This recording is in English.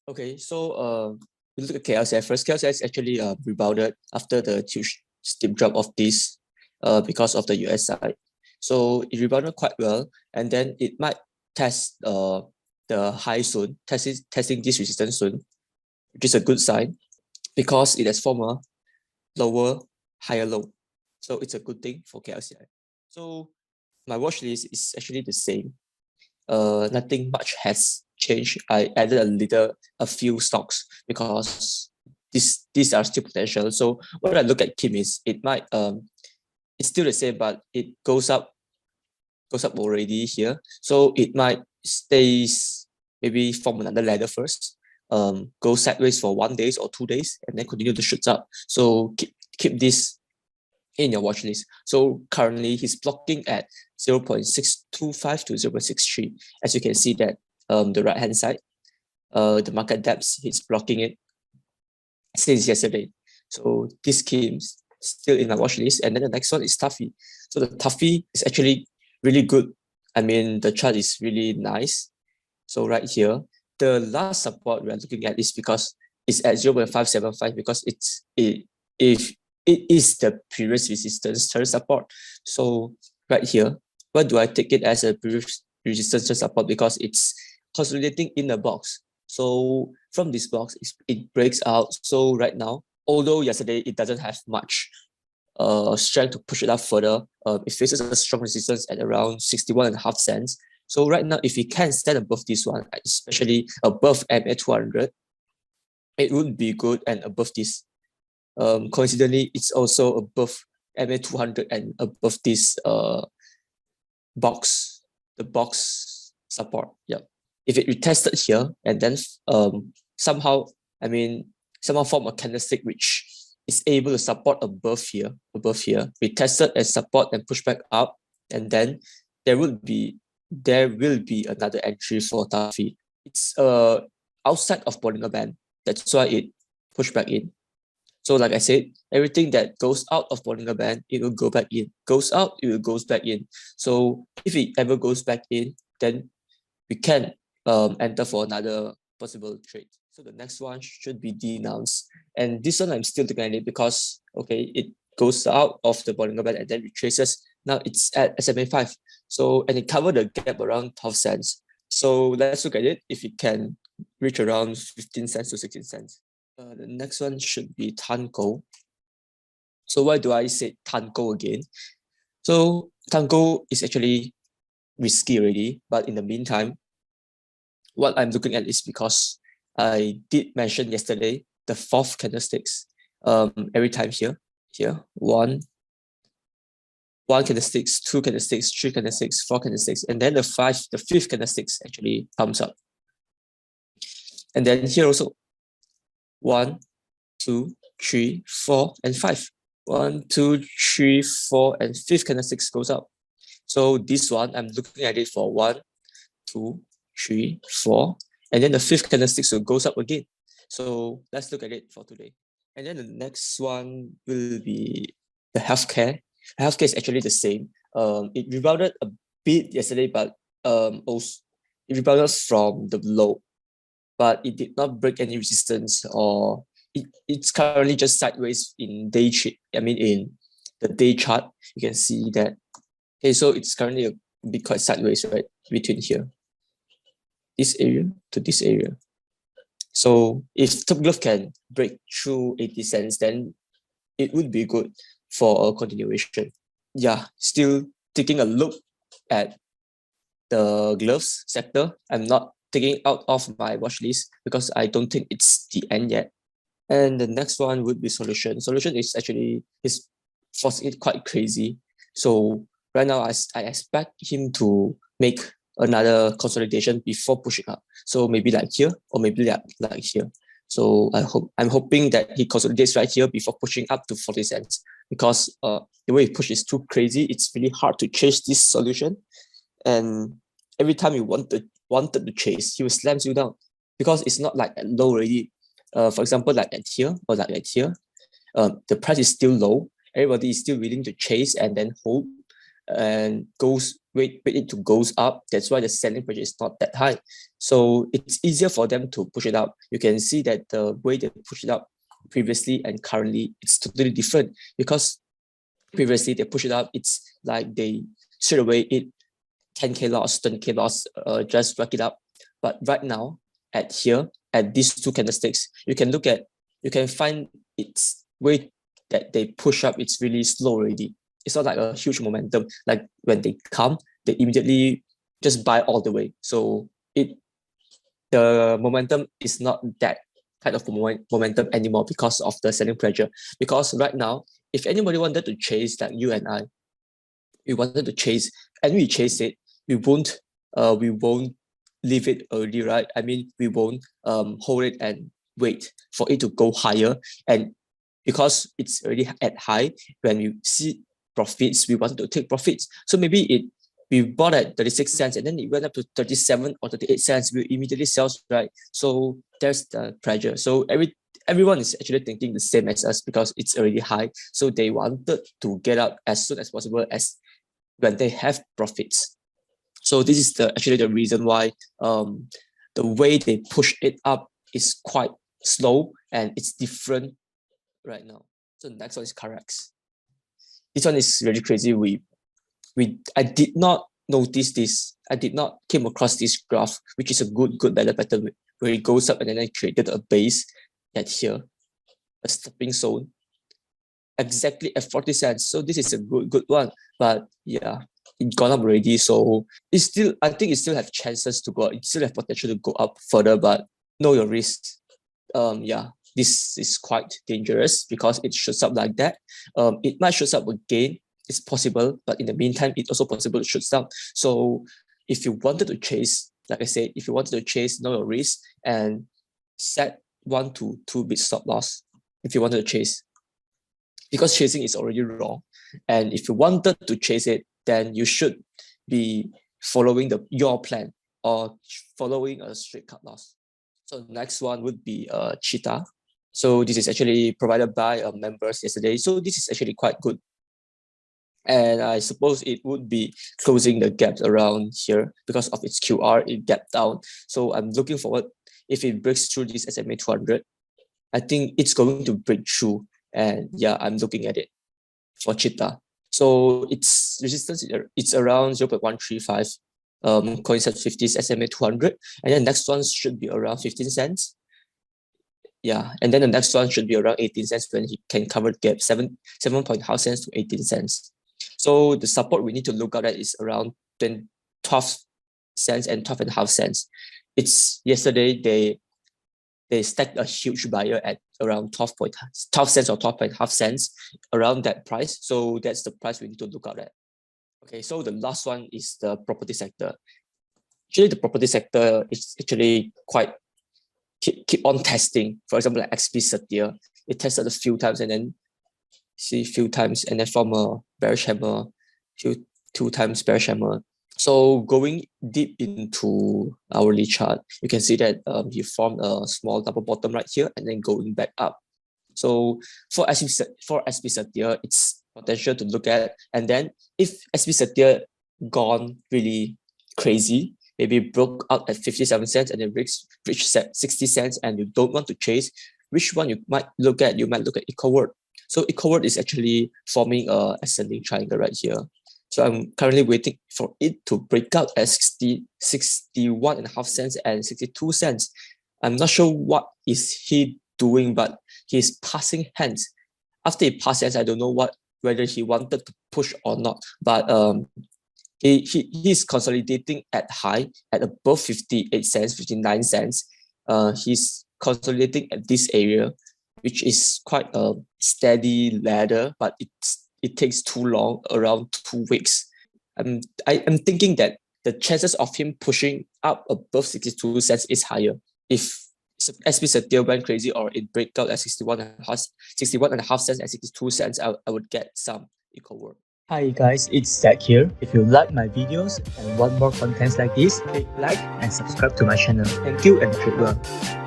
Okay, so we look at KLCI first. KLCI is actually rebounded after the huge steep drop of this because of the US side. So it rebounded quite well, and then it might test the high soon, testing this resistance soon, which is a good sign because it has formed a lower, higher low. So it's a good thing for KLCI. So my watch list is actually the same. Nothing much has changed. I added a few stocks because these are still potential. So what I look at Kim is it might it's still the same, but it goes up already here. So it might stays maybe form another ladder first, go sideways for 1 day or 2 days, and then continue to shoot up. So keep this in your watch list. So currently he's blocking at 0.625 to 0.63. As you can see that the right hand side, the market depths, he's blocking it since yesterday. So this scheme's still in my watch list. And then the next one is Tuffy. So the Tuffy is actually really good. I mean, the chart is really nice. So right here, the last support we are looking at is because it's at 0.575 because if it is the previous resistance turn support. So right here, what do I take it as a previous resistance turn support? Because it's consolidating in a box. So from this box, it breaks out. So right now, although yesterday it doesn't have much strength to push it up further, it faces a strong resistance at around 61.5 cents. So right now, if we can stand above this one, especially above MA200, it would be good, and above this. Coincidentally, it's also above MA200 and above this box, the box support. Yeah. If it retested here and then somehow form a candlestick which is able to support above here, retested and support and push back up, and then there will be another entry for Tuffy. It's outside of Bollinger Band. That's why it pushed back in. So like I said, everything that goes out of Bollinger Band, it will go back in. Goes out, it will goes back in. So if it ever goes back in, then we can enter for another possible trade. So the next one should be DNONCE. And this one I'm still looking at it because, okay, it goes out of the Bollinger Band and then retraces. Now it's at SMA5. So, and it covered the gap around 12 cents. So let's look at it if it can reach around 15 cents to 16 cents. The next one should be TANCO. So why do I say TANCO again? So TANCO is actually risky already, but in the meantime, what I'm looking at is because I did mention yesterday the fourth candlesticks. Every time here, one candlesticks, two candlesticks, three candlesticks, four candlesticks, and then the fifth candlesticks actually comes up. And then here also 1, 2, 3, 4, and 5. 1, 2, 3, 4, and 5th candlesticks goes up. So this one, I'm looking at it for 1, 2, 3, 4, and then the 5th candlesticks goes up again. So let's look at it for today. And then the next one will be the healthcare. Healthcare is actually the same. It rebounded a bit yesterday, but also it rebounded from the low, but it did not break any resistance, or it's currently just sideways in in the day chart. You can see that. Okay, so it's currently a bit quite sideways, right, between here, this area to this area. So if Top Glove can break through 80 cents, then it would be good for a continuation. Yeah, still taking a look at the gloves sector. I'm not taking out of my watch list because I don't think it's the end yet. And the next one would be SOLUTN. SOLUTN is forcing it quite crazy. So right now I expect him to make another consolidation before pushing up. So maybe like here, or maybe like here. So I'm hoping that he consolidates right here before pushing up to 40 cents, because the way he pushes is too crazy. It's really hard to chase this solution, and every time you wanted to chase, he will slam you down because it's not like at low already. For example, like at here or like at here, the price is still low. Everybody is still willing to chase and then hold and goes wait it to goes up. That's why the selling pressure is not that high. So it's easier for them to push it up. You can see that the way they push it up previously and currently, it's totally different, because previously they push it up, it's like they straight away it 10k loss, 20k loss, just rack it up. But right now, at these two candlesticks, you can find its way that they push up, it's really slow already. It's not like a huge momentum. Like when they come, they immediately just buy all the way. So the momentum is not that kind of momentum anymore because of the selling pressure. Because right now, if anybody wanted to chase, like you and I, we wanted to chase and we chase it, we won't leave it early, right? I mean, we won't hold it and wait for it to go higher. And because it's already at high, when we see profits, we wanted to take profits. So maybe we bought at 36 cents and then it went up to 37 or 38 cents, we immediately sell, right? So there's the pressure. So everyone is actually thinking the same as us, because it's already high. So they wanted to get out as soon as possible, as when they have profits. So this is actually the reason why the way they push it up is quite slow and it's different right now. So the next one is Carex. This one is really crazy. I did not notice this. I did not came across this graph, which is a good value pattern, where it goes up and then it created a base at here, a stopping zone, exactly at 40 cents. So this is a good one. But yeah, it gone up already. So it's still, I think it still have chances to go up. It still have potential to go up further, but know your risks. Yeah, this is quite dangerous because it shoots up like that. It might shoot up again. It's possible, but in the meantime, it's also possible to shoot up. So if you wanted to chase, like I said, if you wanted to chase, know your risk and set 1 to 2 bit stop loss if you wanted to chase, because chasing is already wrong. And if you wanted to chase it, then you should be following your plan or following a straight cut loss. So next one would be CHEETAH. So this is actually provided by members yesterday. So this is actually quite good. And I suppose it would be closing the gap around here because of its QR, it gapped down. So I'm looking forward, if it breaks through this SMA 200, I think it's going to break through. And yeah, I'm looking at it for CHEETAH. So its resistance, it's around 0.135. Coincide 50's SMA 200. And then next one should be around 15 cents. Yeah, and then the next one should be around 18 cents when he can cover the gap, 7.5 cents to 18 cents. So the support we need to look at is around 12 cents and 12.5 cents. It's yesterday they stacked a huge buyer at around 12 cents or 12.5 cents, around that price. So that's the price we need to look out at. Okay, so the last one is the property sector. Actually, the property sector is actually quite keep on testing. For example, like SPSETIA, it tested a few times and then and then from a bearish hammer, two times bearish hammer. So going deep into hourly chart, you can see that he formed a small double bottom right here and then going back up. So for SPSETIA, it's potential to look at. And then if SPSETIA gone really crazy, maybe broke out at 57 cents and then reached 60 cents and you don't want to chase, which one you might look at? You might look at ECOWLD. So ECOWLD is actually forming a ascending triangle right here. So I'm currently waiting for it to break out at 61.5 cents and 62 cents. I'm not sure what is he doing, but he's passing hands. After he passed hands, I don't know whether he wanted to push or not. But he's consolidating at high at above 58 cents, 59 cents. He's consolidating at this area, which is quite a steady ladder, but it takes too long, around 2 weeks. I'm thinking that the chances of him pushing up above 62 cents is higher. If SPSETIA went crazy or it break out at 61.5 cents and 62 cents, I would get some ECOWLD. Hi guys, it's Zach here. If you like my videos and want more contents like this, click like and subscribe to my channel. Thank you and trade well.